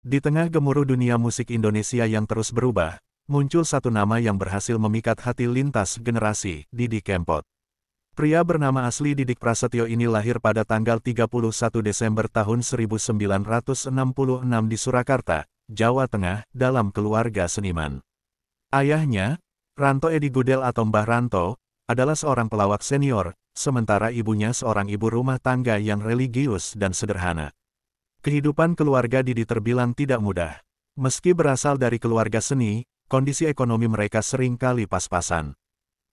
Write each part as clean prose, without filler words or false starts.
Di tengah gemuruh dunia musik Indonesia yang terus berubah, muncul satu nama yang berhasil memikat hati lintas generasi, Didi Kempot. Pria bernama asli Didik Prasetyo ini lahir pada tanggal 31 Desember tahun 1966 di Surakarta, Jawa Tengah, dalam keluarga seniman. Ayahnya, Ranto Edi Gudel atau Mbah Ranto, adalah seorang pelawak senior, sementara ibunya seorang ibu rumah tangga yang religius dan sederhana. Kehidupan keluarga Didi terbilang tidak mudah. Meski berasal dari keluarga seni, kondisi ekonomi mereka sering kali pas-pasan.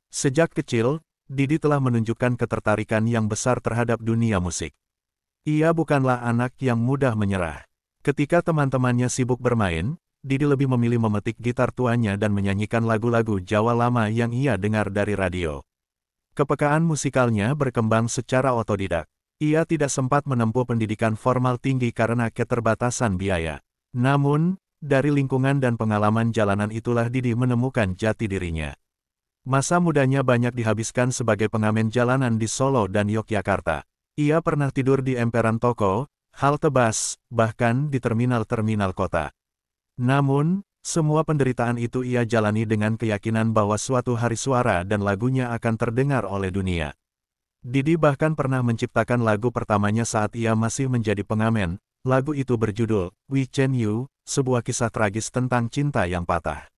Sejak kecil, Didi telah menunjukkan ketertarikan yang besar terhadap dunia musik. Ia bukanlah anak yang mudah menyerah. Ketika teman-temannya sibuk bermain, Didi lebih memilih memetik gitar tuanya dan menyanyikan lagu-lagu Jawa lama yang ia dengar dari radio. Kepekaan musikalnya berkembang secara otodidak. Ia tidak sempat menempuh pendidikan formal tinggi karena keterbatasan biaya. Namun, dari lingkungan dan pengalaman jalanan itulah Didi menemukan jati dirinya. Masa mudanya banyak dihabiskan sebagai pengamen jalanan di Solo dan Yogyakarta. Ia pernah tidur di emperan toko, halte bus, bahkan di terminal-terminal kota. Namun, semua penderitaan itu ia jalani dengan keyakinan bahwa suatu hari suara dan lagunya akan terdengar oleh dunia. Didi bahkan pernah menciptakan lagu pertamanya saat ia masih menjadi pengamen. Lagu itu berjudul We Change You, sebuah kisah tragis tentang cinta yang patah.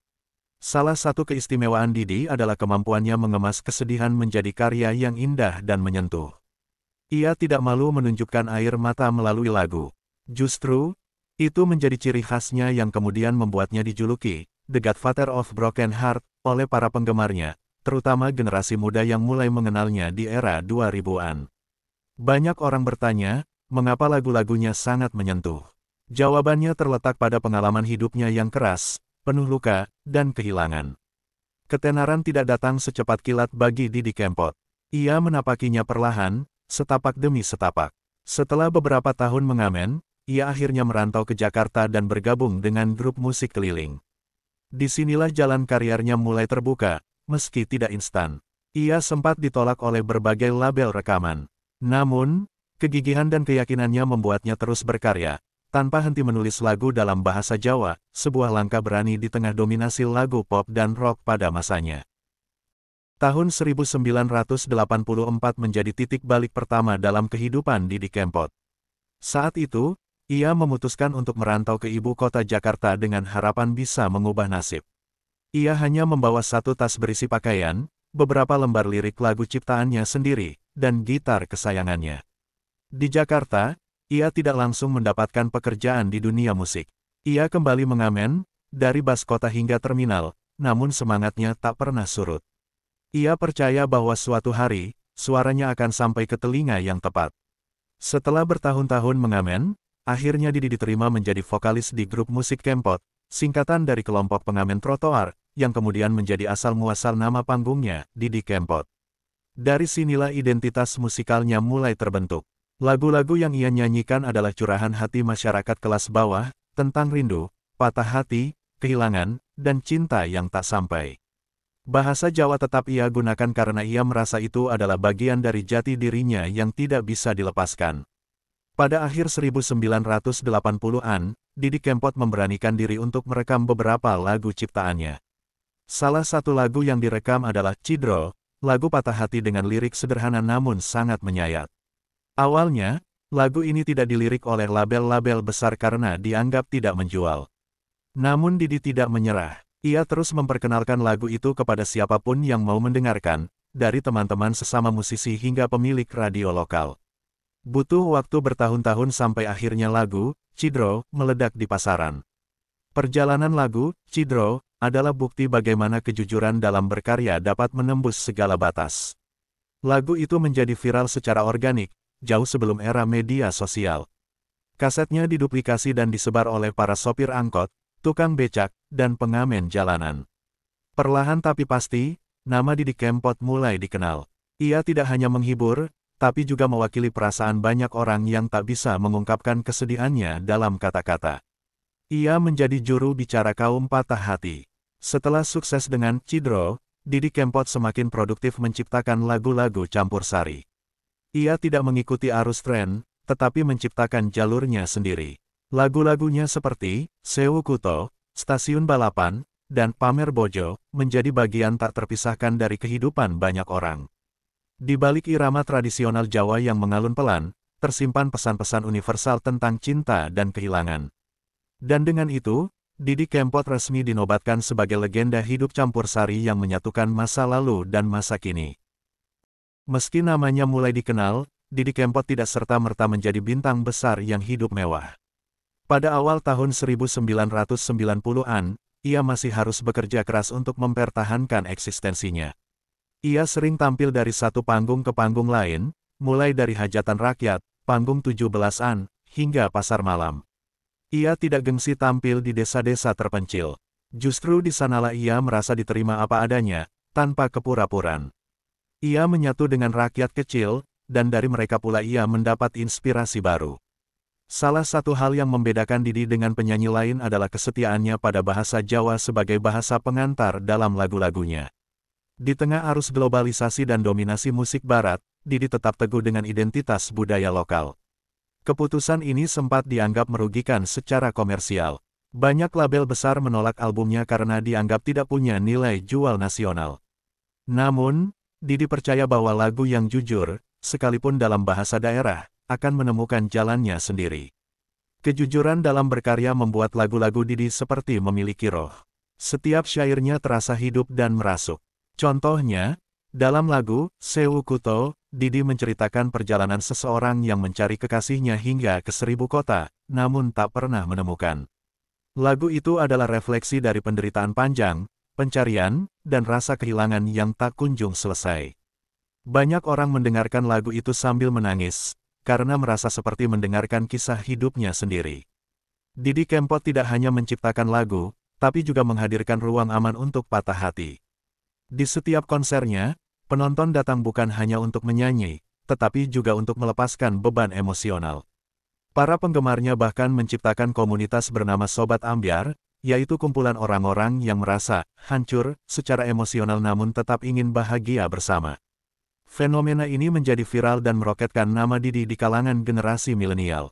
Salah satu keistimewaan Didi adalah kemampuannya mengemas kesedihan menjadi karya yang indah dan menyentuh. Ia tidak malu menunjukkan air mata melalui lagu. Justru, itu menjadi ciri khasnya yang kemudian membuatnya dijuluki The Godfather of Broken Heart oleh para penggemarnya, terutama generasi muda yang mulai mengenalnya di era 2000-an. Banyak orang bertanya, mengapa lagu-lagunya sangat menyentuh? Jawabannya terletak pada pengalaman hidupnya yang keras, penuh luka, dan kehilangan. Ketenaran tidak datang secepat kilat bagi Didi Kempot. Ia menapakinya perlahan, setapak demi setapak. Setelah beberapa tahun mengamen, ia akhirnya merantau ke Jakarta dan bergabung dengan grup musik keliling. Disinilah jalan karirnya mulai terbuka, meski tidak instan. Ia sempat ditolak oleh berbagai label rekaman. Namun, kegigihan dan keyakinannya membuatnya terus berkarya, tanpa henti menulis lagu dalam bahasa Jawa, sebuah langkah berani di tengah dominasi lagu pop dan rock pada masanya. Tahun 1984 menjadi titik balik pertama dalam kehidupan Didi Kempot. Saat itu, ia memutuskan untuk merantau ke ibu kota Jakarta dengan harapan bisa mengubah nasib. Ia hanya membawa satu tas berisi pakaian, beberapa lembar lirik lagu ciptaannya sendiri, dan gitar kesayangannya. Di Jakarta, ia tidak langsung mendapatkan pekerjaan di dunia musik. Ia kembali mengamen, dari bas kota hingga terminal, namun semangatnya tak pernah surut. Ia percaya bahwa suatu hari, suaranya akan sampai ke telinga yang tepat. Setelah bertahun-tahun mengamen, akhirnya Didi diterima menjadi vokalis di grup musik Kempot, singkatan dari kelompok pengamen trotoar, yang kemudian menjadi asal-muasal nama panggungnya, Didi Kempot. Dari sinilah identitas musikalnya mulai terbentuk. Lagu-lagu yang ia nyanyikan adalah curahan hati masyarakat kelas bawah, tentang rindu, patah hati, kehilangan, dan cinta yang tak sampai. Bahasa Jawa tetap ia gunakan karena ia merasa itu adalah bagian dari jati dirinya yang tidak bisa dilepaskan. Pada akhir 1980-an, Didi Kempot memberanikan diri untuk merekam beberapa lagu ciptaannya. Salah satu lagu yang direkam adalah Cidro, lagu patah hati dengan lirik sederhana namun sangat menyayat. Awalnya, lagu ini tidak dilirik oleh label-label besar karena dianggap tidak menjual. Namun Didi tidak menyerah. Ia terus memperkenalkan lagu itu kepada siapapun yang mau mendengarkan, dari teman-teman sesama musisi hingga pemilik radio lokal. Butuh waktu bertahun-tahun sampai akhirnya lagu Cidro meledak di pasaran. Perjalanan lagu Cidro adalah bukti bagaimana kejujuran dalam berkarya dapat menembus segala batas. Lagu itu menjadi viral secara organik, jauh sebelum era media sosial. Kasetnya diduplikasi dan disebar oleh para sopir angkot, tukang becak, dan pengamen jalanan. Perlahan tapi pasti, nama Didi Kempot mulai dikenal. Ia tidak hanya menghibur, tapi juga mewakili perasaan banyak orang yang tak bisa mengungkapkan kesedihannya dalam kata-kata. Ia menjadi juru bicara kaum patah hati. Setelah sukses dengan Cidro, Didi Kempot semakin produktif menciptakan lagu-lagu campur sari. Ia tidak mengikuti arus tren, tetapi menciptakan jalurnya sendiri. Lagu-lagunya seperti Sewu Kuto, Stasiun Balapan, dan Pamer Bojo menjadi bagian tak terpisahkan dari kehidupan banyak orang. Di balik irama tradisional Jawa yang mengalun pelan, tersimpan pesan-pesan universal tentang cinta dan kehilangan. Dan dengan itu, Didi Kempot resmi dinobatkan sebagai legenda hidup campur sari yang menyatukan masa lalu dan masa kini. Meski namanya mulai dikenal, Didi Kempot tidak serta-merta menjadi bintang besar yang hidup mewah. Pada awal tahun 1990-an, ia masih harus bekerja keras untuk mempertahankan eksistensinya. Ia sering tampil dari satu panggung ke panggung lain, mulai dari hajatan rakyat, panggung 17-an, hingga pasar malam. Ia tidak gengsi tampil di desa-desa terpencil. Justru di sanalah ia merasa diterima apa adanya, tanpa kepura-puraan. Ia menyatu dengan rakyat kecil, dan dari mereka pula ia mendapat inspirasi baru. Salah satu hal yang membedakan Didi dengan penyanyi lain adalah kesetiaannya pada bahasa Jawa sebagai bahasa pengantar dalam lagu-lagunya. Di tengah arus globalisasi dan dominasi musik barat, Didi tetap teguh dengan identitas budaya lokal. Keputusan ini sempat dianggap merugikan secara komersial. Banyak label besar menolak albumnya karena dianggap tidak punya nilai jual nasional. Namun, Didi percaya bahwa lagu yang jujur, sekalipun dalam bahasa daerah, akan menemukan jalannya sendiri. Kejujuran dalam berkarya membuat lagu-lagu Didi seperti memiliki roh. Setiap syairnya terasa hidup dan merasuk. Contohnya, dalam lagu Sewu Kuto, Didi menceritakan perjalanan seseorang yang mencari kekasihnya hingga ke 1000 kota, namun tak pernah menemukan. Lagu itu adalah refleksi dari penderitaan panjang, pencarian, dan rasa kehilangan yang tak kunjung selesai. Banyak orang mendengarkan lagu itu sambil menangis, karena merasa seperti mendengarkan kisah hidupnya sendiri. Didi Kempot tidak hanya menciptakan lagu, tapi juga menghadirkan ruang aman untuk patah hati. Di setiap konsernya, penonton datang bukan hanya untuk menyanyi, tetapi juga untuk melepaskan beban emosional. Para penggemarnya bahkan menciptakan komunitas bernama Sobat Ambyar, yaitu kumpulan orang-orang yang merasa hancur secara emosional namun tetap ingin bahagia bersama. Fenomena ini menjadi viral dan meroketkan nama Didi di kalangan generasi milenial.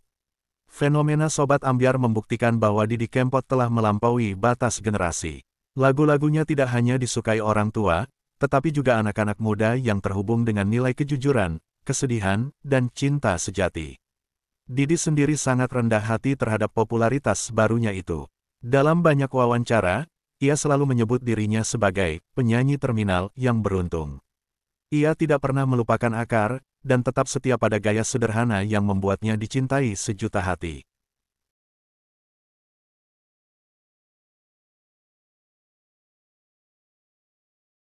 Fenomena Sobat Ambyar membuktikan bahwa Didi Kempot telah melampaui batas generasi. Lagu-lagunya tidak hanya disukai orang tua, tetapi juga anak-anak muda yang terhubung dengan nilai kejujuran, kesedihan, dan cinta sejati. Didi sendiri sangat rendah hati terhadap popularitas barunya itu. Dalam banyak wawancara, ia selalu menyebut dirinya sebagai penyanyi terminal yang beruntung. Ia tidak pernah melupakan akar, dan tetap setia pada gaya sederhana yang membuatnya dicintai sejuta hati.